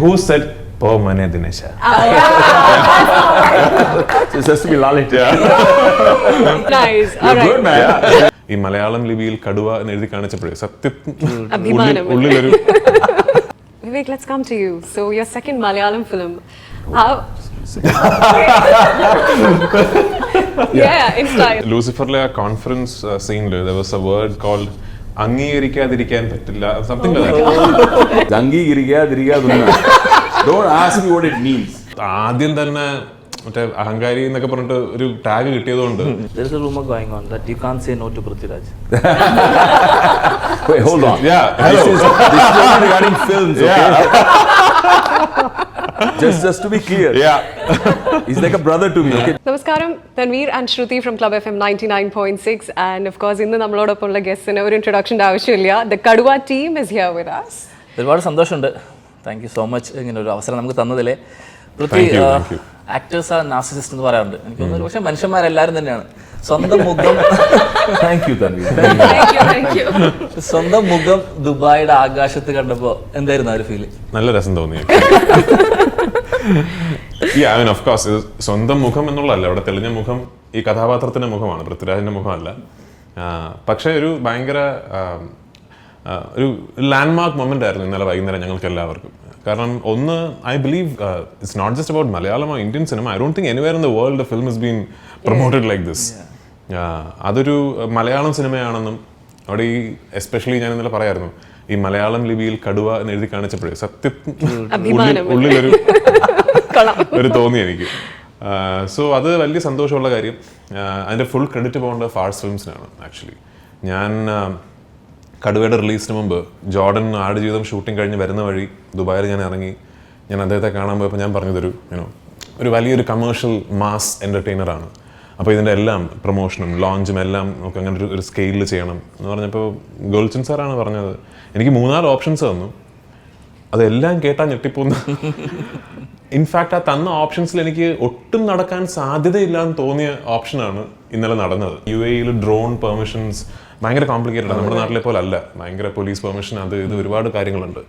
Who said Po Mane Dinesha? It has to be Lalit. Nice. You're good, man. ഈ മലയാളം ലിപിയിൽ കടുവ എന്ന് എഴുതി കാണിച്ചപ്പോഴേ സത്യത്തിൽ അഭിമാനം. ഉള്ളിലൊരു Vivek, let's come to you. So your second Malayalam film. How? Yeah, in style. ലൂസിഫറിലെ ആ conference സീനിൽ there was a word called അംഗീകരിക്കാതിരിക്കാൻ പറ്റില്ല, something like that. Don't ask me what it means. ആദ്യം തന്നെ മറ്റേ അഹങ്കാരി എന്നൊക്കെ പറഞ്ഞിട്ട് ഒരു tag കിട്ടിയതുകൊണ്ട് There is a rumor going on that you can't say no to Prithviraj. Wait, hold on. Yeah, hello. This is not regarding films, okay? Just to be clear. Yeah. He's like a brother to me, okay? Namaskaram, Tanveer and Shruti from Club FM 99.6, and of course ഇന്ന് നമ്മളോടൊപ്പമുള്ള ഗസ്റ്റിന് ഒരു ഇൻട്രൊഡക്ഷൻ്റെ ആവശ്യമില്ല. The Kadua team is here with us. ഒരുപാട് സന്തോഷമുണ്ട്. Thank you so much ഇങ്ങനെ ഒരു അവസരം നമുക്ക് തന്നതിലെ. Thank you. Actors ആ നാർസിസിസ്റ്റ് എന്ന് പറയാറുണ്ട്. എനിക്ക് തോന്നുന്നു പക്ഷേ മനുഷ്യന്മാരെല്ലാവരും തന്നെയാണ്. സ്വന്തം മുഖം Thank you, Tanveer. Thank you. സ്വന്തം മുഖം ദുബായിയുടെ ആകാശത്ത് കണ്ടപ്പോൾ എന്തായിരുന്നു ആ ഒരു ഫീല്? നല്ല രസം തോന്നി. Yeah, I mean, of course, സ്വന്തം മുഖം എന്നുള്ളതല്ല, അവിടെ തെളിഞ്ഞ മുഖം ഈ കഥാപാത്രത്തിന്റെ മുഖമാണ്, പൃഥ്വിരാജിന്റെ മുഖമല്ല. പക്ഷേ ഒരു ഭയങ്കര ഒരു ലാൻഡ്മാർക്ക് മൊമെന്റ് ആയിരുന്നു ഇന്നലെ വൈകുന്നേരം ഞങ്ങൾക്ക് എല്ലാവർക്കും. കാരണം ഒന്ന്, I believe it's not just about Malayalam or Indian cinema. I don't think anywhere in the world the film is been promoted like this. അതൊരു മലയാളം സിനിമയാണെന്നും അവിടെ ഈ എസ്പെഷ്യലി ഞാൻ ഇന്നലെ പറയായിരുന്നു, ഈ മലയാളം ലിപിയിൽ കടുവ എന്ന് എഴുതി കാണിച്ചപ്പോഴേ സത്യത്തിൽ ഉള്ളിലൊരു ഒരു തോന്നി എനിക്ക്. സോ അത് വലിയ സന്തോഷമുള്ള കാര്യം. അതിൻ്റെ ഫുൾ ക്രെഡിറ്റ് പോകേണ്ട ഫാഴ്സ് ഫിലിംസിനാണ് ആക്ച്വലി. ഞാൻ കടുവയുടെ റിലീസിന് മുമ്പ് ജോർഡൻ ആടുജീവിതം ഷൂട്ടിംഗ് കഴിഞ്ഞ് വരുന്ന വഴി ദുബായിൽ ഞാൻ ഇറങ്ങി. ഞാൻ അദ്ദേഹത്തെ കാണാൻ പോയപ്പോൾ ഞാൻ പറഞ്ഞതൊരു ഒരു വലിയൊരു കമേഴ്ഷ്യൽ മാസ് എൻ്റർടൈനറാണ്. അപ്പോൾ ഇതിൻ്റെ എല്ലാം പ്രൊമോഷനും ലോഞ്ചും എല്ലാം നമുക്ക് അങ്ങനെ ഒരു സ്കെയിലിൽ ചെയ്യണം എന്ന് പറഞ്ഞപ്പോൾ ഗോൾച്ചൻ സാറാണ് പറഞ്ഞത്. എനിക്ക് 3-4 ഓപ്ഷൻസ് തന്നു. അതെല്ലാം കേട്ടാൽ ഞെട്ടിപ്പോകുന്ന. ഇൻഫാക്റ്റ് ആ തന്ന ഓപ്ഷൻസിൽ എനിക്ക് ഒട്ടും നടക്കാൻ സാധ്യതയില്ലാന്ന് തോന്നിയ ഓപ്ഷനാണ് ഇന്നലെ നടന്നത്. UAE ഡ്രോൺ പെർമിഷൻസ് ഭയങ്കര കോംപ്ലിക്കേറ്റഡ് ആണ്, നമ്മുടെ നാട്ടിലെ പോലെ അല്ല. ഭയങ്കര പോലീസ് പെർമിഷൻ, അത് ഇത് ഒരുപാട് കാര്യങ്ങളുണ്ട്.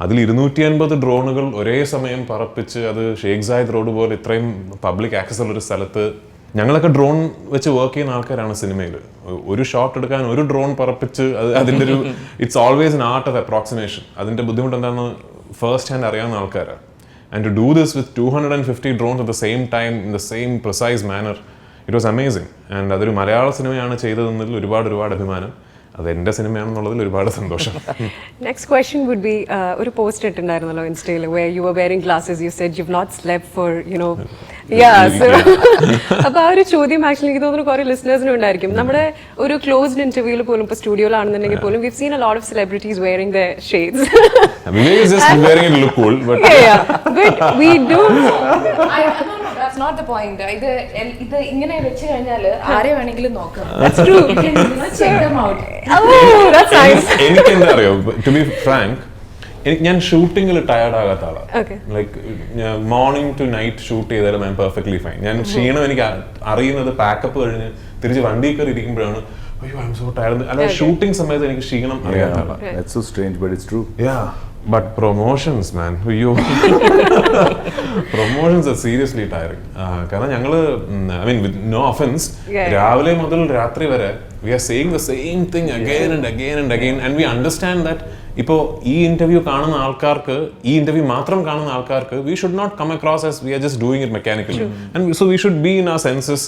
അതിൽ 250 ഡ്രോണുകൾ ഒരേ സമയം പറപ്പിച്ച് അത് ഷേഖ് സായിദ് റോഡ് പോലെ ഇത്രയും പബ്ലിക് ആക്സസ് ഉള്ളൊരു സ്ഥലത്ത്, ഞങ്ങളൊക്കെ ഡ്രോൺ വെച്ച് വർക്ക് ചെയ്യുന്ന ആൾക്കാരാണ് സിനിമയിൽ. ഒരു ഷോട്ട് എടുക്കാൻ ഒരു ഡ്രോൺ പറപ്പിച്ച് അതിൻ്റെ ഒരു it's always an art of approximation. അതിൻ്റെ ബുദ്ധിമുട്ട് എന്താണെന്ന് ഫസ്റ്റ് ഹാൻഡ് അറിയാവുന്ന ആൾക്കാരാണ്. And to do this with 250 drones at the same time in the same precise manner, it was amazing. And അതൊരു മലയാള സിനിമയാണ് ചെയ്തതെന്നതിൽ ഒരുപാട് അഭിമാനം. അത് എൻ്റെ സിനിമയാണെന്നുള്ളതിൽ ഒരുപാട് സന്തോഷം. നെക്സ്റ്റ് ക്വസ്റ്റ്യൻ വുഡ് ബി, ഒരു പോസ്റ്റ് ഇട്ടുണ്ടായിരുന്നല്ലോ ഇൻസ്റ്റയിൽ where you were wearing glasses, you said you've not slept for അപ്പോൾ ആ ഒരു ചോദ്യം ആക്ച്വലി എനിക്ക് തോന്നുന്നു കുറേ ലിസണേഴ്സിനും ഉണ്ടായിരിക്കും. നമ്മുടെ ഒരു ക്ലോസ്ഡ് ഇന്റർവ്യൂവിൽ പോലും ഇപ്പോൾ സ്റ്റുഡിയോയിലാണെന്നുണ്ടെങ്കിൽ പോലും we've seen a lot of celebrities wearing their shades. Vivek is just wearing it to look cool, but but we do. That's not the point. ഇത് ഇങ്ങനെ വെച്ച് കഴിഞ്ഞാൽ ആരെ വേണമെങ്കിലും നോക്കാം. That's true. You can check them out. Oh, that's nice. എനിക്ക് എന്താ അറിയോ, ടു ബി ഫ്രാങ്ക്, ഞാൻ ഷൂട്ടിങ്ങിൽ ടയർഡ് ആകാത്ത ആളാണ്. Like morning to night shoot ചെയ്താലും ഐ എം പെർഫെക്റ്റ്ലി ഫൈൻ. ഞാൻ ക്ഷീണം എനിക്ക് അറിയുന്നത് പാക്കപ്പ് കഴിഞ്ഞ് തിരിച്ച് വണ്ടി കയറി ഇരിക്കുമ്പോഴാണ്, അയ്യോ ഐ എം സോ ടയർഡ്. അല്ലാതെ ഷൂട്ടിംഗ് സമയത്ത് എനിക്ക് ക്ഷീണം അറിയാത്ത ആളാണ്. That's so strange, but it's true. Yeah, but promotions, man, അയ്യോ പ്രൊമോഷൻസ് are seriously tiring. കാരണം ഞങ്ങള്, I mean with no offense, രാവിലെ മുതൽ രാത്രി വരെ we are saying the same thing again and again and again, and we understand that ഇപ്പോൾ ഈ interview കാണുന്ന ആൾക്കാർക്ക്, ഈ ഇന്റർവ്യൂ മാത്രം കാണുന്ന ആൾക്കാർക്ക് we should not come across as we are just doing it mechanically, and so we should be in our senses.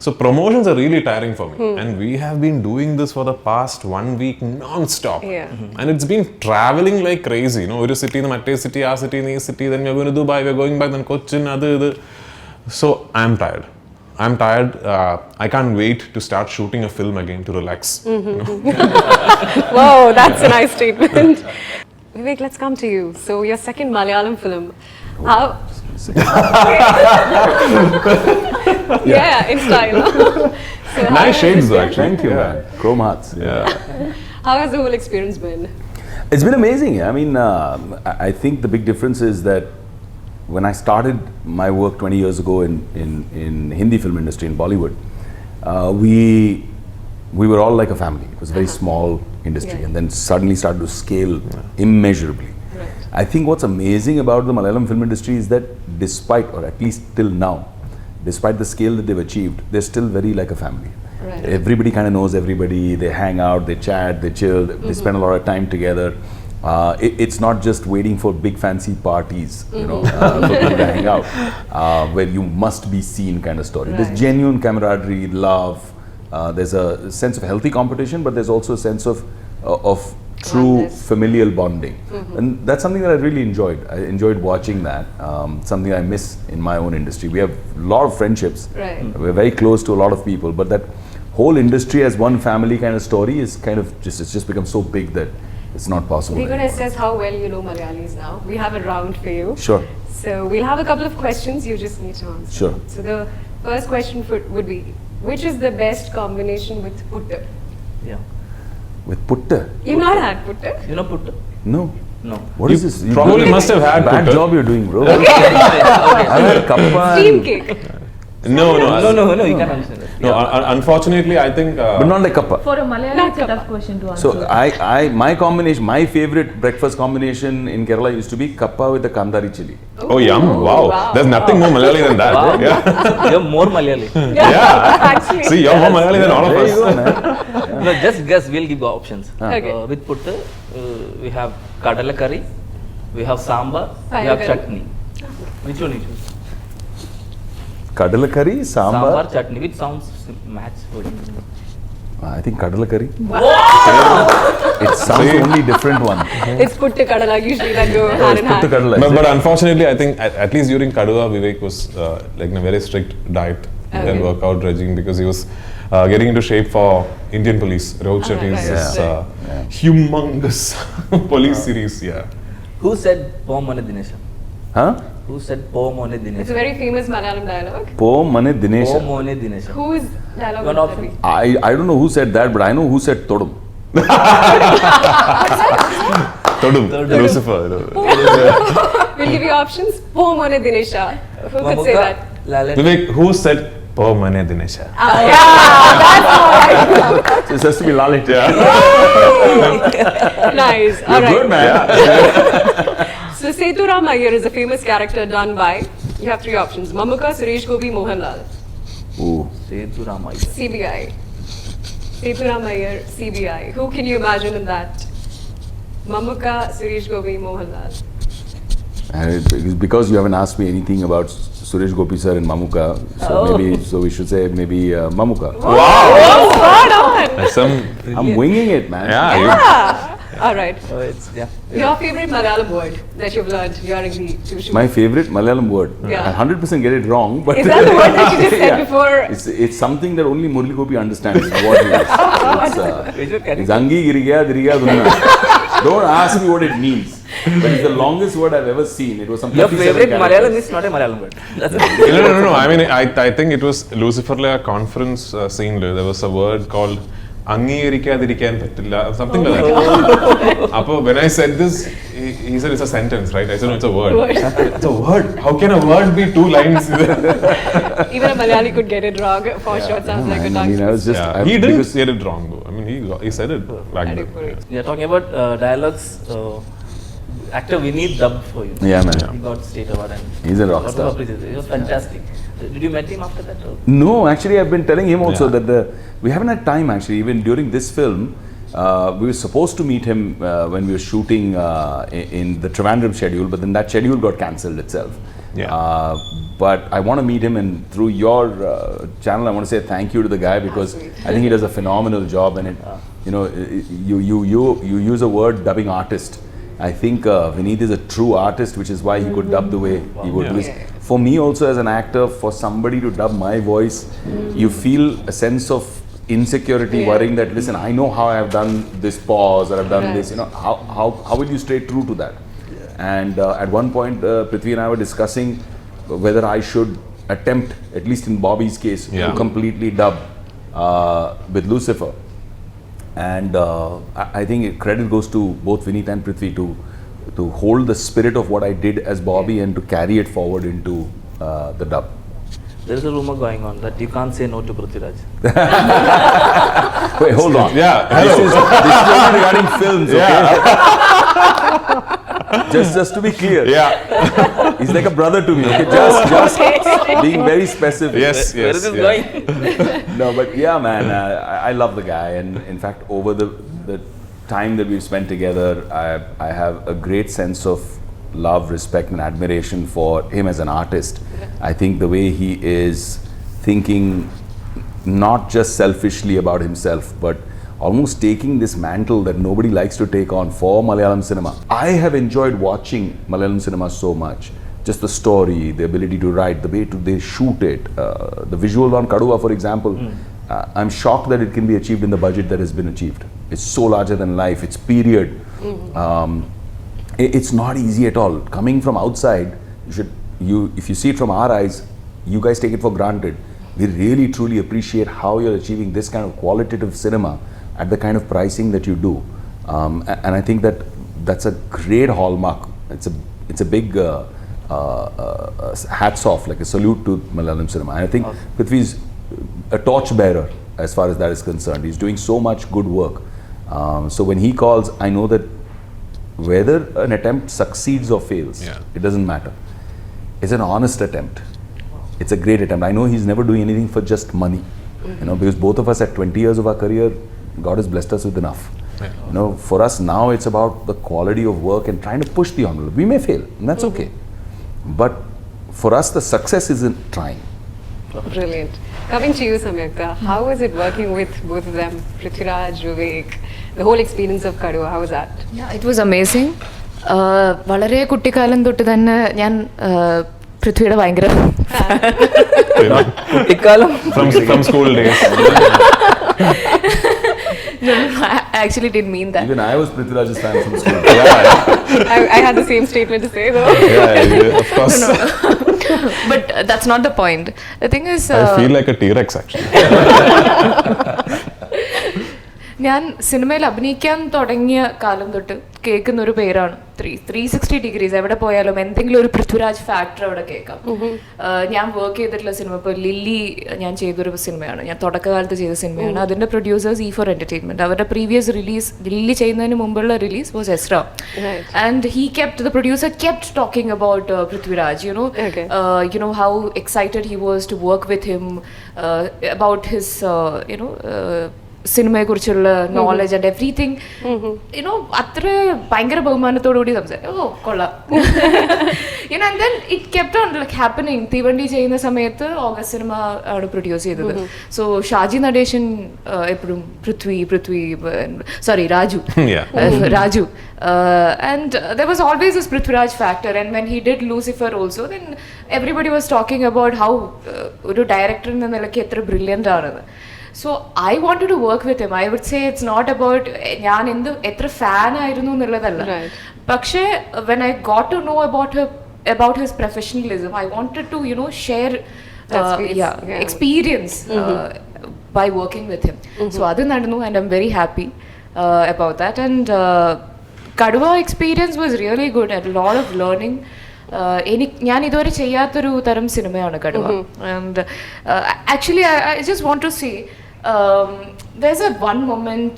So promotions are really tiring for me, and we have been doing this for the past 1 week non-stop, and it's been traveling like crazy, ഒരു city to matte city, ആ city to this city, then we are going to Dubai, we are going back, then Cochin, adu. So I am tired. I can't wait to start shooting a film again to relax. Wow, that's a nice statement. Vivek, let's come to you. So your second Malayalam film. How? Yeah, in style. So Nice shades though, actually. Thank you, man. Chrome hearts. Yeah. How has the whole experience been? It's been amazing. I mean, I think the big difference is that when I started my work 20 years ago in Hindi film industry in Bollywood, we were all like a family. It was a very small industry, and then suddenly started to scale immeasurably. I think what's amazing about the Malayalam film industry is that despite, or at least till now, despite the scale that they've achieved, they're still very like a family. Right. Everybody kind of knows everybody. They hang out, they chat, they chill, they spend a lot of time together. It's not just waiting for big fancy parties, you know, for people to hang out, where you must be seen kind of story. Right. There's genuine camaraderie, love. There's a sense of healthy competition, but there's also a sense of true Oneness. familial bonding, and that's something that I really enjoyed. I enjoyed watching that. Something I miss in my own industry. We have a lot of friendships. Right. We're very close to a lot of people, but that whole industry as one family kind of story is kind of it's just become so big that it's not possible. We're going to anymore. assess how well you know Malayalis now. We have a round for you. Sure. So we'll have a couple of questions. You just need to answer. Sure. So the first question would be, which is the best combination with puttu? Yeah. With putta? You've not had puttu? You know put? No. No. What You is this? probably must have had bad putta. job you're doing, bro. Okay. I've had kappa Steam and- cake. No, No, you can't understand that. No, unfortunately, I think. but not like kappa. For a Malayalam, Not it's a tough kappa. question to answer. So my combination, my favorite breakfast combination in Kerala used to be kappa with the kandari chili. Oh, yum! Wow. wow. There's nothing more Malayali than that. Wow. Yeah. You're more Malayali. Yeah. Actually. See, you're more Malayali than all of There you go, us. man. No, just guess. We'll give options. Okay. With puttu, we have kadala curry, we have sambar, we have Fire curry. chutney. Which one you choose? Kadala curry, sambar. Sambar, chutney. Which sounds match? I think kadala curry. It sounds the only different one. It's puttu kadala usually that go Oh, hand it's in puttu hand. kadala. But unfortunately, I think at least during Kadua, Vivek was like in a very strict diet Okay. and workout regime because he was getting into shape for Indian Police. Rohit Shetty's right. humongous police series. Yeah. Who said Pomone Dinesha? Huh? Who said Pomone It's a Dinesha? very famous Malayalam dialogue. Po Mane Dinesha. Pomone Dinesha. Whose dialogue One would that option. be? I don't know who said that, but I know who said Todum. Todum. Todum. Lucifer. We'll give you options. Po Mone Dinesha. Who could say that? Lalit. Vivek, who said Po Mane Dinesha? So it has to be Lalit. Nice. You're All right. good, man. So Sethuram Iyer is a famous character done by, you have three options, Mammootty, Suresh Gopi, Mohanlal. Ooh. Sethu Ramaiah. CBI. Sethuram Iyer, CBI. Who can you imagine in that? Mammootty, Suresh Gopi, Mohanlal. And it's because you haven't asked me anything about Suresh Gopi sir and Mamuka, so we should say maybe Mamuka. Oh, spot on! That's some. I'm winging it, man. Yeah. All right. Oh, it's, yeah. Your favorite Malayalam word that you've learned during the two shoots? My favorite Malayalam word. Yeah. I 100% get it wrong, but Is that the word that you just said Yeah. before? It's something that only Murli Gopi understands. What it is. It's Angi Giriga Diriga Dunna. Don't ask me what it means. But it's the longest word I've ever seen. It was some Your 57 favorite characters. Malayalam is not a Malayalam word. That's No. I mean, I think it was Lucifer a conference scene. There was a word called അംഗീകരിക്കാതിരിക്കാൻ പറ്റില്ല, something like that. Apo, when I said this, he said it's a sentence, right? I said no, it's a word. It's a word. How can a word be two lines? Even a Malayali could get it wrong. For sure, it sounds like a I tongue mean, I was just. Yeah. I- He didn't because- get it wrong though. I mean, he said it back then. We are talking about dialogues. Actor Vineet dubbed for you. Yeah, man. He got state award and He's a rock lot of star. appreciation. It was fantastic. Did you met him after that? Or? No, actually, I've been telling him also Yeah. that we haven't had time actually. Even during this film, we were supposed to meet him when we were shooting in the Trivandrum schedule, but then that schedule got cancelled itself. Yeah. But I want to meet him, and through your channel, I want to say thank you to the guy because I think he does a phenomenal job. And it, you use a word dubbing artist. I think Vineet is a true artist, which is why he could dub the way he would. Yeah. Because for me also as an actor, for somebody to dub my voice, you feel a sense of insecurity, Yeah. worrying that listen, I know how I have done this pause or I've done Right. this. How will you stay true to that? And at one point, Prithvi and I were discussing whether I should attempt, at least in Bobby's case, Yeah. to completely dub with Lucifer. And I think credit goes to both Vineet and Prithvi to hold the spirit of what I did as Bobby and to carry it forward into the dub. There is a rumor going on that you can't say no to Prithviraj. Wait, hold on. Yeah. This is only regarding films, okay? Just to be clear. Yeah. He's like a brother to me. Okay, just being very specific. Yes, Where yes. is this Yeah. going? No, but yeah, man, I love the guy, and in fact, over the time that we've spent together, I have a great sense of love, respect, and admiration for him as an artist. I think the way he is thinking, not just selfishly about himself, but almost taking this mantle that nobody likes to take on for Malayalam cinema. I have enjoyed watching Malayalam cinema so much. Just the story, the ability to write, the way they shoot it, the visual on Kaduva, for example. I'm shocked that it can be achieved in the budget that has been achieved. It's so larger than life. It's period. It's not easy at all. Coming from outside, if you see it from our eyes, you guys take it for granted. We really truly appreciate how you're achieving this kind of qualitative cinema at the kind of pricing that you do, and I think that's a great hallmark. It's a big hats off, like a salute to Malayalam cinema. And I think Prithvi's a torchbearer as far as that is concerned. He's doing so much good work. So when he calls, I know that whether an attempt succeeds or fails, it doesn't matter. It's an honest attempt. It's a great attempt. I know he's never doing anything for just money, you know, because both of us at 20 years of our career, God has blessed us with enough. You know, for us now, it's about the quality of work and trying to push the envelope. We may fail, and that's okay. But for us, the success is in trying. Brilliant. Coming to you, Samyukta, how was it working with both of them, Prithviraj, Vivek, the whole experience of Kaduva? How was that? It was amazing. വളരെ കുട്ടിക്കാലം തൊട്ട് തന്നെ ഞാൻ പൃഥ്വിയുടെ ഭയങ്കര കുട്ടിക്കാലം From school days. Actually did mean that. Even I was Prithviraj's fan from school. I had the same statement to say though. Yeah, of course. But that's not the point. The thing is, I feel like a T-Rex actually. ഞാൻ സിനിമയിൽ അഭിനയിക്കാൻ തുടങ്ങിയ കാലം തൊട്ട് കേൾക്കുന്ന ഒരു പേരാണ് 360 degrees. എവിടെ പോയാലും എന്തെങ്കിലും ഒരു പൃഥ്വിരാജ് ഫാക്ടർ അവിടെ കേൾക്കാം. ഞാൻ വർക്ക് ചെയ്തിട്ടുള്ള സിനിമ ഇപ്പോൾ ലില്ലി ഞാൻ ചെയ്തൊരു സിനിമയാണ്, ഞാൻ തുടക്കകാലത്ത് ചെയ്ത സിനിമയാണ്. അതിൻ്റെ പ്രൊഡ്യൂസേഴ്സ് E4 Entertainment. അവരുടെ പ്രീവിയസ് റിലീസ്, ലില്ലി ചെയ്യുന്നതിന് മുമ്പുള്ള release was Ezra. And the producer kept talking about Prithviraj, you know how excited he was to work with him, about his സിനിമയെ കുറിച്ചുള്ള നോളജ് ആൻഡ് എവ്രിതിങ്. യുനോ അത്ര ഭയങ്കര ബഹുമാനത്തോടുകൂടി സംസാരിക്കും. ഓ കൊള്ളാം. You know and then it kept on like happening. തീവണ്ടി ചെയ്യുന്ന സമയത്ത് August cinema ആണ് പ്രൊഡ്യൂസ് ചെയ്തത്. സോ ഷാജി നടേശൻ എപ്പോഴും Raju. And there was always this Prithviraj factor, and when he did Lucifer also, then everybody was talking about how ഒരു director എന്ന നിലയ്ക്ക് എത്ര ബ്രില്യൻ്റ് ആണെന്ന്. So I wanted to work with him. I would say it's not about ഞാൻ എത്ര fan ആയിരുന്നു എന്നുള്ളതല്ല. പക്ഷേ when I got to know about his professionalism, I wanted to share experience by working with him. So അത് നടന്നു, and I'm very happy about that. And Kaduva experience was really good, and a lot of learning. ഞാൻ ഇതുവരെ ചെയ്യാത്തൊരു തരം സിനിമയാണ് കടുവ. And actually I just want to say, there's one moment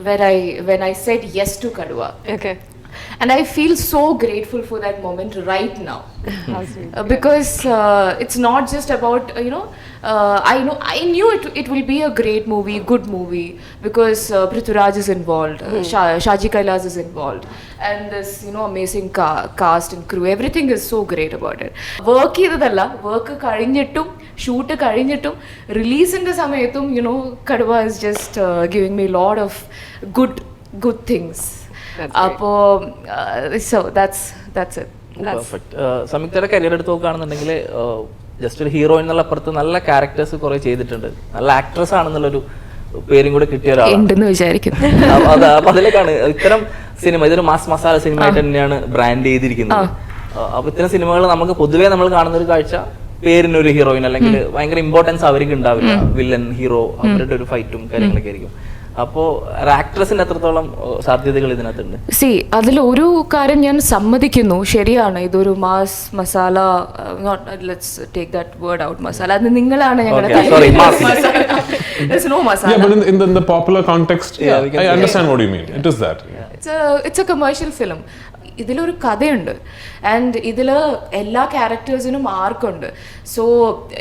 when I said yes to Kaduva. Okay. And I feel so grateful for that moment right now. Because it's not just about, I knew it will be a great movie, good movie, because Prithviraj is involved, Shaji Kailas is involved, and this amazing cast and crew. Everything is so great about it. Work ചെയ്തതല്ല, work കഴിഞ്ഞിട്ടും shoot കഴിഞ്ഞിട്ടും റിലീസിന്റെ സമയത്തും Kaduva is just giving me a lot of good things. അപ്പോൾ so that's it. Perfect. സംയുക്തയുടെ career എടുത്ത് നോക്കുകയാണെന്നുണ്ടെങ്കിൽ just ഒരു heroine എന്നുള്ള അപ്പുറത്ത് നല്ല ക്യാരക്ടേഴ്സ് കുറെ ചെയ്തിട്ടുണ്ട്. നല്ല ആക്ട്രസ് ആണെന്നുള്ളൊരു പേരും കൂടെ കിട്ടിയ ഒരാളാണ് ഉണ്ടെന്ന് വിചാരിക്കുന്നു. അപ്പൊ അതിലേക്കാണ് ഇത്തരം സിനിമ, ഇതൊരു മാസ് മസാല സിനിമ ആയിട്ട് തന്നെയാണ് ബ്രാൻഡ് ചെയ്തിരിക്കുന്നത്. അപ്പൊ ഇത്തരം സിനിമകൾ നമുക്ക് പൊതുവേ നമ്മൾ കാണുന്ന ഒരു കാഴ്ച, പേരിനൊരു ഹീറോയിൻ അല്ലെങ്കിൽ ഭയങ്കര ഇമ്പോർട്ടൻസ് അവർക്ക് ഉണ്ടാവില്ല. വില്ലൻ ഹീറോ അവരുടെ ഒരു ഫൈറ്റും കാര്യങ്ങളൊക്കെ ആയിരിക്കും. അപ്പോൾ ആക്ട്രസിന് എത്രത്തോളം സാധ്യതകൾ ഇതിനകത്തുണ്ട്? അതിൽ ഒരു കാര്യം ഞാൻ സമ്മതിക്കുന്നു, ശരിയാണ്, ഇതൊരു mass masala, let's take that word out, masala, അത് നിങ്ങളാണ് ഞങ്ങളുടെ no masala. Yeah, but in the popular context, I understand what you mean. It is that. It's a commercial film. ഇതിലൊരു കഥയുണ്ട് ആൻഡ് ഇതിൽ എല്ലാ ക്യാരക്ടേഴ്സിനും ആർക്കുണ്ട്. So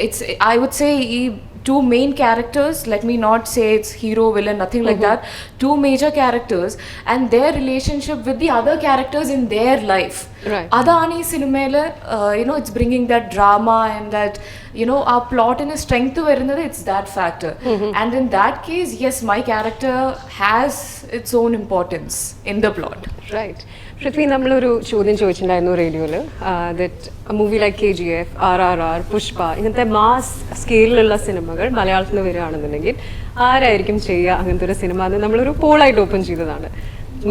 it's I would say ഈ two main characters, let me not say it's hero villain, nothing like that, two major characters and their relationship with the other characters in their life. Right. Adani cinema you know, it's bringing that drama and that, you know, our plot in a strength varunadu, it's that factor. And in that case, yes, my character has its own importance in the plot. Right. Prithvi, നമ്മളൊരു ചോദ്യം ചോദിച്ചിട്ടുണ്ടായിരുന്നു റേഡിയോയിൽ, that movie like KGF, RRR, Pushpa ഇങ്ങനത്തെ mass സ്കെയിലുള്ള സിനിമകൾ മലയാളത്തിൽ നിന്ന് വരികയാണെന്നുണ്ടെങ്കിൽ ആരായിരിക്കും ചെയ്യുക അങ്ങനത്തെ ഒരു സിനിമ എന്ന് നമ്മളൊരു പോളായിട്ട് ഓപ്പൺ ചെയ്തതാണ്.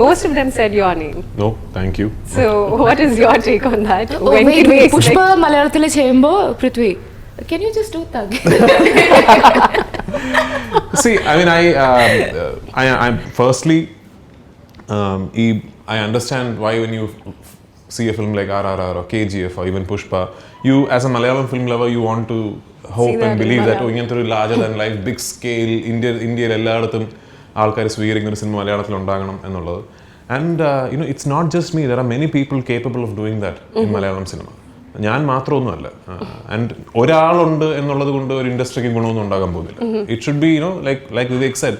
Most of them said your name. No, thank you. So what is your take on that? Oh, When wait, can we wait, expect? Pushpa Malayalatile cheyumbo Prithvi, can you just do thug? See, I mean, I firstly, I understand why when you see a film like RRR or KGF or even Pushpa, you as a Malayalam film lover, you want to hope that and in believe that Malayalam. ഇങ്ങനത്തെ ഒരു larger than life, big scale, ഇന്ത്യയിൽ എല്ലായിടത്തും ആൾക്കാർ സ്വീകരിക്കുന്ന ഒരു cinema മലയാളത്തിൽ ഉണ്ടാകണം എന്നുള്ളത്. And you know, it's not just me. There are many people capable of doing that in Malayalam cinema. ഞാൻ മാത്രമൊന്നുമല്ല. ആൻഡ് ഒരാളുണ്ട് എന്നുള്ളത് കൊണ്ട് ഒരു ഇൻഡസ്ട്രിക്ക് ഗുണമൊന്നും ഉണ്ടാകാൻ പോകുന്നില്ല. It should be, you know, like Vivek said,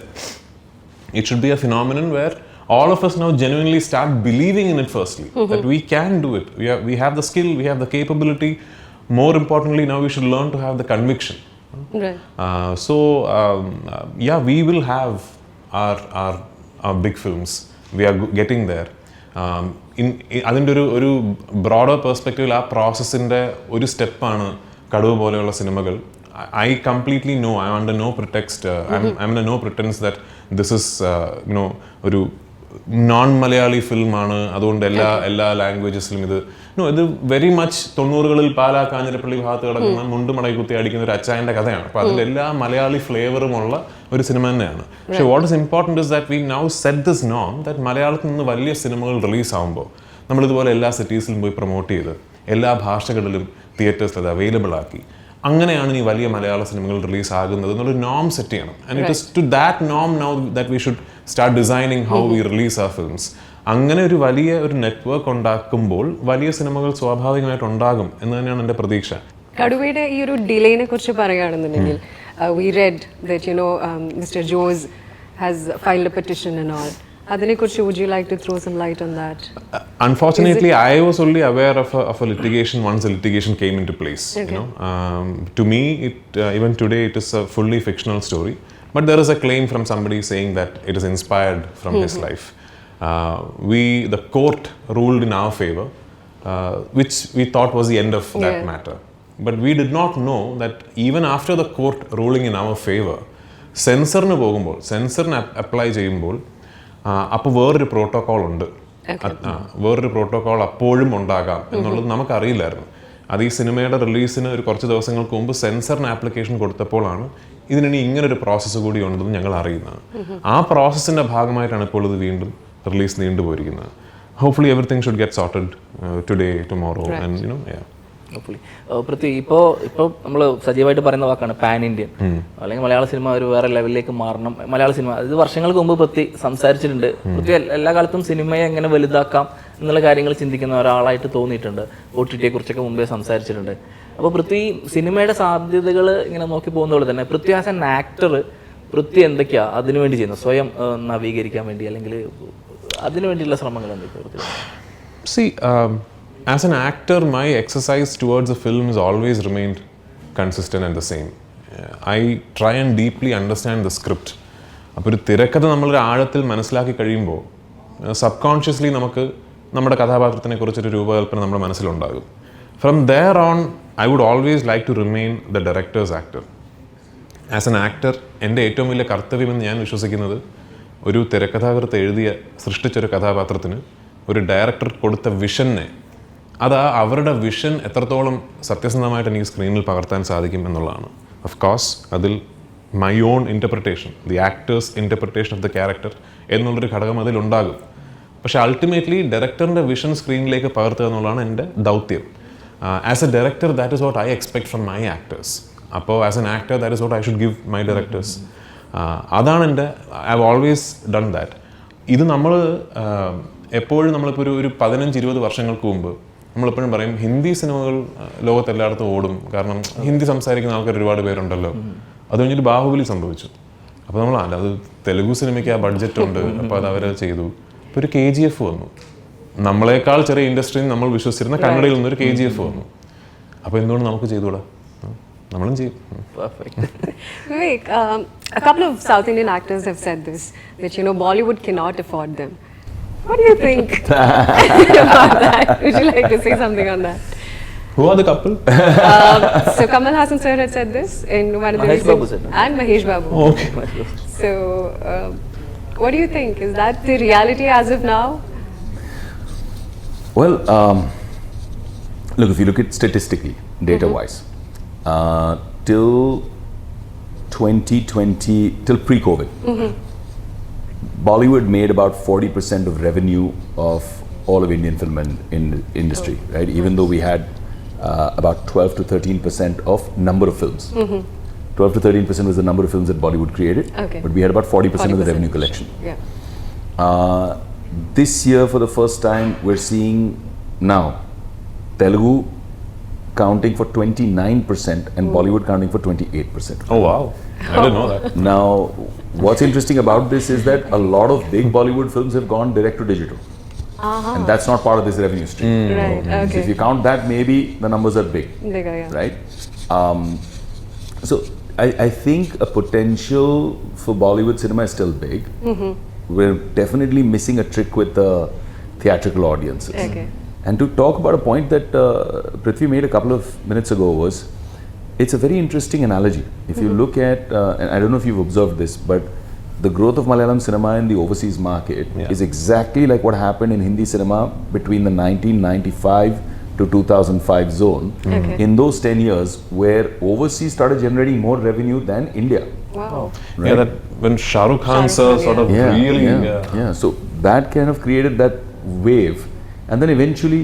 it should be a phenomenon where all of us now genuinely start believing in it firstly, that we can do it. We have the skill, we have the capability. More importantly, now we should learn to have the conviction. Right. Yeah, we will have our big films. We are getting there. അതിൻ്റെ ഒരു broader പെർസ്പെക്റ്റീവിൽ ആ പ്രോസസ്സിൻ്റെ ഒരു സ്റ്റെപ്പാണ് കടുവ പോലെയുള്ള സിനിമകൾ. I completely know, I'm under no pretext, I'm under no pretense that this is, you know, ഒരു non Malayali ഫിലിമാണ്, അതുകൊണ്ട് എല്ലാ ലാംഗ്വേജസിലും ഇത് വെരി മച്ച് 90കളിൽ പാലാ കാഞ്ഞിരപ്പള്ളി ഭാഗത്ത് കിടക്കുന്ന മുണ്ട് മടക്കി കുത്തി അടിക്കുന്ന ഒരു അച്ചായൻ്റെ കഥയാണ്. അപ്പോൾ അതിൻ്റെ എല്ലാ മലയാളി ഫ്ലേവറുമുള്ള ഒരു സിനിമ തന്നെയാണ്. പക്ഷേ what is important is that we now set this നോം, ദാറ്റ് മലയാളത്തിൽ നിന്ന് വലിയ സിനിമകൾ റിലീസ് ആകുമ്പോൾ നമ്മളിതുപോലെ എല്ലാ സിറ്റീസിലും പോയി പ്രൊമോട്ട് ചെയ്ത് എല്ലാ ഭാഷകളിലും തിയേറ്റേഴ്സിൽ അത് അവൈലബിൾ ആക്കി, അങ്ങനെയാണ് ഈ വലിയ മലയാള സിനിമകൾ റിലീസ് ആകുന്നത് എന്നുള്ളൊരു നോം സെറ്റ് ചെയ്യണം. And it is to that നോം now that we should start designing how we release our films. അങ്ങനെ ഒരു വലിയ ഒരു നെറ്റ്വർക്ക് ഉണ്ടാക്കുമ്പോൾ വലിയ സിനിമകൾ സ്വാഭാവികമായിട്ട് ഉണ്ടാകും എന്ന് തന്നെയാണ് എൻ്റെ പ്രതീക്ഷ. കടുവയുടെ ഈ ഒരു ഡിലേനെ കുറിച്ച് പറയുകയാണെന്നുണ്ടെങ്കിൽ, we read that, you know, Mr. Jose has filed a petition and all. അതിനെക്കുറിച്ച് would you like to throw some light on that? Unfortunately, I was only aware of a litigation once the litigation came into place. Okay. You know, to me, even today, it is a fully fictional story. But there is a claim from somebody saying that it is inspired from his life. The court ruled in our favor, which we thought was the end of that matter. But we did not know that even after the court ruling in our favor, സെൻസറിന് പോകുമ്പോൾ, സെൻസറിന് apply ചെയ്യുമ്പോൾ അപ്പോൾ വേറൊരു protocol ഉണ്ട്. വേറൊരു protocol അപ്പോഴും ഉണ്ടാകാം എന്നുള്ളത് നമുക്കറിയില്ലായിരുന്നു. അത് ഈ സിനിമയുടെ റിലീസിന് ഒരു കുറച്ച് ദിവസങ്ങൾക്ക് മുമ്പ് സെൻസറിന് ആപ്ലിക്കേഷൻ കൊടുത്തപ്പോഴാണ് ഇതിനി ഇങ്ങനൊരു പ്രോസസ്സ് കൂടി ഉണ്ടെന്ന് ഞങ്ങൾ അറിയുന്നത്. ആ പ്രോസസ്സിൻ്റെ ഭാഗമായിട്ടാണ് ഇപ്പോൾ ഇത് വീണ്ടും റിലീസ് നീണ്ടുപോയിരിക്കുന്നത്. Hopefully everything should get sorted today, tomorrow and you know. Prithvi, ഇപ്പോൾ നമ്മൾ സജീവമായിട്ട് പറയുന്ന വാക്കാണ് പാൻ ഇന്ത്യൻ, അല്ലെങ്കിൽ മലയാള സിനിമ ഒരു വേറെ ലെവലിലേക്ക് മാറണം. മലയാള സിനിമ ഇത് വർഷങ്ങൾക്ക് മുമ്പ് പൃഥ്വി സംസാരിച്ചിട്ടുണ്ട്. പൃഥ്വി എല്ലാ കാലത്തും സിനിമയെ എങ്ങനെ വലുതാക്കാം എന്നുള്ള കാര്യങ്ങൾ ചിന്തിക്കുന്ന ഒരാളായിട്ട് തോന്നിയിട്ടുണ്ട്. OTT കുറിച്ചൊക്കെ മുമ്പേ സംസാരിച്ചിട്ടുണ്ട്. അപ്പോൾ പൃഥ്വി സിനിമയുടെ സാധ്യതകൾ ഇങ്ങനെ നോക്കി പോകുന്നതുപോലെ തന്നെ Prithvi as an actor Prithvi എന്തൊക്കെയാ അതിനുവേണ്ടി ചെയ്യുന്നത്, സ്വയം നവീകരിക്കാൻ വേണ്ടി, അല്ലെങ്കിൽ അതിനുവേണ്ടിയുള്ള ശ്രമങ്ങൾ എന്തൊക്കെയാണ്? See, as an actor, my exercise towards a film has always remained consistent and the same. I try and deeply understand the script. അപ്പോൾ ഒരു തിരക്കഥ നമ്മളൊരു ആഴത്തിൽ മനസ്സിലാക്കി കഴിയുമ്പോൾ സബ് കോൺഷ്യസ്ലി നമുക്ക് നമ്മുടെ കഥാപാത്രത്തിനെ കുറിച്ചൊരു രൂപകൽപ്പന നമ്മുടെ മനസ്സിലുണ്ടാകും. From there on I would always like to remain the director's actor. As an actor എൻ്റെ ഏറ്റവും വലിയ കർത്തവ്യമെന്ന് ഞാൻ വിശ്വസിക്കുന്നത്, ഒരു തിരക്കഥാകൃത്ത് സൃഷ്ടിച്ചൊരു കഥാപാത്രത്തിന് ഒരു ഡയറക്ടർ കൊടുത്ത വിഷനെ, അത് അവരുടെ വിഷൻ എത്രത്തോളം സത്യസന്ധമായിട്ട് എനിക്ക് സ്ക്രീനിൽ പകർത്താൻ സാധിക്കും എന്നുള്ളതാണ്. ഓഫ് കോഴ്സ് അതിൽ my own interpretation, the actors interpretation of the character എന്നുള്ളൊരു ഘടകം അതിലുണ്ടാകും. പക്ഷേ അൾട്ടിമേറ്റ്ലി ഡയറക്ടറിൻ്റെ വിഷൻ സ്ക്രീനിലേക്ക് പകർത്തുക എന്നുള്ളതാണ് എൻ്റെ ദൗത്യം. As a director, that is what I expect from my actors. അപ്പോൾ as an actor, that is what I should give my directors. അതാണ് I have always done that. ഇത് നമ്മൾ എപ്പോഴും നമ്മളിപ്പോൾ ഒരു 15-20 വർഷങ്ങൾക്ക് മുമ്പ് നമ്മളെപ്പോഴും പറയും ഹിന്ദി സിനിമകൾ ലോകത്തെല്ലായിടത്തും ഓടും, കാരണം ഹിന്ദി സംസാരിക്കുന്ന ആൾക്കാർ ഒരുപാട് പേരുണ്ടല്ലോ. അത് കഴിഞ്ഞിട്ട് ബാഹുബലി സംഭവിച്ചു. അപ്പോൾ നമ്മൾ അത് തെലുഗു സിനിമയ്ക്ക് ആ ബഡ്ജറ്റ് ഉണ്ട്, അപ്പോൾ അത് അവർ ചെയ്തു. ഇപ്പോൾ ഒരു KGF വന്നു, നമ്മളെക്കാൾ ചെറിയ ഇൻഡസ്ട്രിയിൽ നമ്മൾ വിശ്വസിച്ചിരുന്ന കന്നഡയിൽ നിന്നൊരു KGF വന്നു. അപ്പോൾ എന്തുകൊണ്ട് നമുക്ക് ചെയ്തുകൂടാ? നമ്മളും ചെയ്യും. Vivek, a couple of South Indian actors have said this, that Bollywood cannot afford them. What do you think about that? Would you like to say something on that? Who are the couple? So Kamal Hassan sir had said this in one of the Mahesh Babu said that. and Mahesh Babu. Okay. So what do you think? Is that the reality as of now? Well, look, if you look at statistically, data-wise, till 2020, till pre-COVID, Bollywood made about 40% of revenue of all of Indian film industry, right? Even though we had about 12 to 13% of number of films. 12 to 13% was the number of films that Bollywood created, Okay. but we had about 40% of the revenue collection. Yeah. This year, for the first time, we're seeing now Telugu counting for 29% and Bollywood counting for 28%. Oh wow, I didn't know that. Now, what's interesting about this is that a lot of big Bollywood films have gone direct to digital. And that's not part of this revenue stream. Right, So okay. if you count that, maybe the numbers are big, Bigger, yeah. right? So I think a potential for Bollywood cinema is still big. We're definitely missing a trick with the theatrical audiences. Okay. And to talk about a point that Prithvi made a couple of minutes ago was, it's a very interesting analogy. If you look at, and I don't know if you've observed this, but the growth of Malayalam cinema in the overseas market is exactly like what happened in Hindi cinema between the 1995 to 2005 zone. Okay. In those 10 years, where overseas started generating more revenue than India. Wow. Yeah, that when Shah Rukh Khan Shah sir Rukh Khan, sort of really yeah. So that kind of created that wave, and then eventually,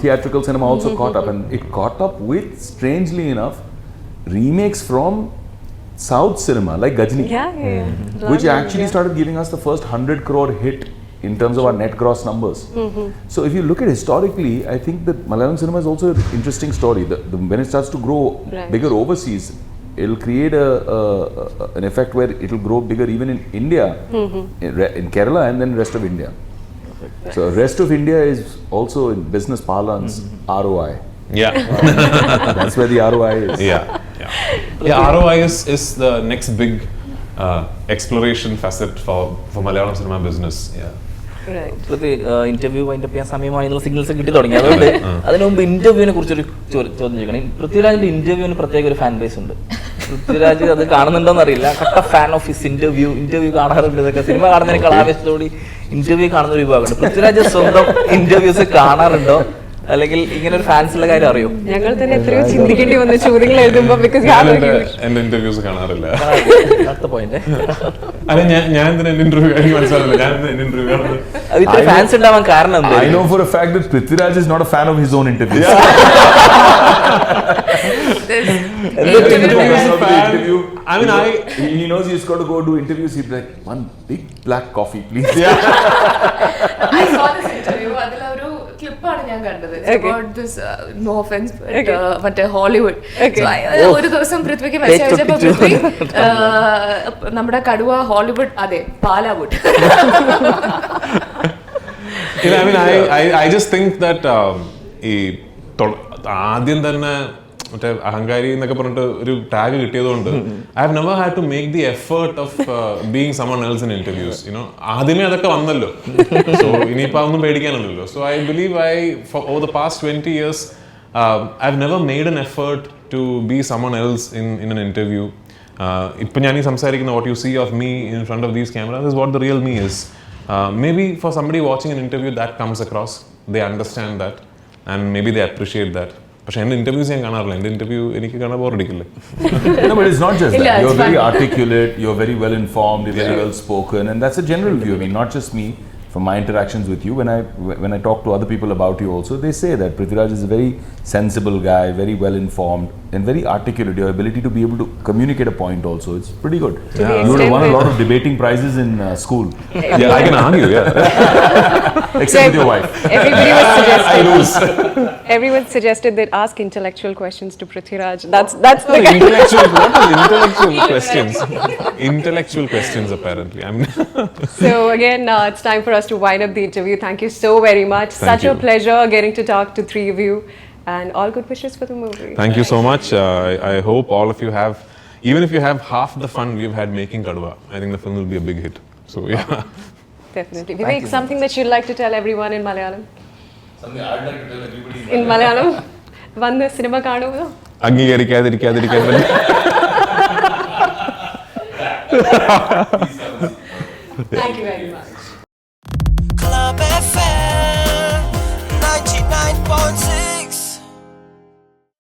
theatrical cinema also caught up, and it caught up with, strangely enough, remakes from South cinema like Gajini, Yeah. which actually started giving us the first 100 crore hit in terms of our net gross numbers. So if you look at historically, I think that Malayalam cinema is also an interesting story. When it starts to grow Right. bigger overseas, it'll create an effect where it'll grow bigger even in India, in Kerala, and then rest of India. So rest of India is also in business parlance ROI. Yeah. That's where the ROI is. Yeah, ROI is the next big exploration facet for Malayalam cinema business. Yeah. Right. Interview അതിന്റെ ചെയ്യാൻ സമയമായി signals കിട്ടി തുടങ്ങി. അതുകൊണ്ട് അതിനു മുമ്പ് ഇന്റർവ്യൂവിനെ കുറിച്ചൊരു ചോദ്യം ചോദിക്കണം. പൃഥ്വിരാജിന്റെ ഇന്റർവ്യൂവിന് പ്രത്യേക ഒരു ഫാൻ ബേസ് ഉണ്ട്. പൃഥ്വിരാജ് അത് കാണുന്നുണ്ടോന്ന് അറിയില്ല. കട്ട ഫാൻ ഓഫ് ഹിസ് ഇന്റർവ്യൂ കാണാറുണ്ട്. ഇതൊക്കെ സിനിമ കാണുന്നതിനേക്കാൾ ആവേശത്തോടെ ഇന്റർവ്യൂ കാണുന്ന ഒരു വിഭാഗമുണ്ട്. പൃഥ്വിരാജ് സ്വന്തം ഇന്റർവ്യൂസ് കാണാറുണ്ടോ, അല്ലെങ്കിൽ ഇങ്ങനെ ഒരു ഫാൻസ് ഉള്ള കാര്യം അറിയോ? ഞങ്ങൾ തന്നെ എത്രയോ ചിന്തിക്കേണ്ടി വന്ന ചോദ്യങ്ങൾ എഴുതുമ്പോൾ because you have a huge- എന്റെ ഇന്റർവ്യൂസ് കാണാറില്ല. അടുത്ത പോയിന്റ്, അല്ല ഞാൻ എന്തിനാ എന്റെ ഇന്റർവ്യൂ എനിക്ക് മനസ്സിലാവില്ല. ഞാൻ എന്റെ ഇന്റർവ്യൂ കാണുന്നത് അത് ഇത്ര ഫാൻസ് ഉണ്ടാവാൻ കാരണം എന്താ? I know for a fact that Prithviraj is not a fan of his own interviews. I mean, he knows he's got to go do interviews. He'd be like, one big black coffee, please. I saw this interview. അതിൽ ഒരു ക്ലിപ്പാണ് ഞാൻ കണ്ടത്. It's about this, no offense, but മറ്റേ Hollywood. ഒരു ദിവസം പൃഥ്വിക്ക് message അയച്ചപ്പോൾ Prithvi നമ്മുടെ കടുവ Hollywood, അതെ പാലാവുഡ്. I mean, I just think that ഈ ആദ്യം തന്നെ മറ്റേ അഹങ്കാരി എന്നൊക്കെ പറഞ്ഞിട്ട് ഒരു ടാഗ് കിട്ടിയതുകൊണ്ട് I have never had to make the effort of being someone else in interviews. ആദ്യമേ അതൊക്കെ വന്നല്ലോ. സോ ഇനിയിപ്പോൾ അതൊന്നും പേടിക്കാനുള്ളല്ലോ. So I believe for over the past 20 years I've never made an effort to be someone else in an interview. ഇപ്പം ഞാൻ ഈ സംസാരിക്കുന്ന what you see of me in front of these cameras is what the real me is. Maybe for somebody watching an interview that comes across, they understand that and maybe they appreciate that. പക്ഷെ എൻ്റെ interviews ഞാൻ കാണാറില്ല. എൻ്റെ interview എനിക്ക് കാണാൻ ബോറടിക്കില്ലേ? No, but it's not just that. Yeah, You're it's very fun. articulate, you're very well informed, you're very well spoken, and that's a general view. I mean, not just me. From my interactions with you, when I talk to other people about you also, they say that Prithviraj is a very sensible guy, very well informed, and very articulate. Your ability to be able to communicate a point also, it's pretty good. the You would have extent won a that- lot of debating prizes in school, Yeah, I can argue, yeah. except with your wife. Everybody was suggested. Everyone suggested that ask intellectual questions to Prithviraj. That's the kind. Intellectual, what is intellectual questions? Intellectual questions, apparently. I mean, So again, it's time for us to wind up the interview. Thank you so very much. Thank Such a you. pleasure getting to talk to three of you, and all good wishes for the movie. thank you so much. I hope all of you have, even if you have half the fun we've had making Kadva, I think the film will be a big hit. So yeah. Definitely. Vivek, something that you'd like to tell everyone in Malayalam? Something I'd like to tell everybody in Malayalam? Vande cinema കാണുമോ? അംഗീകരിക്കാതിരിക്കാതിരിക്കാൻ Thank you very much.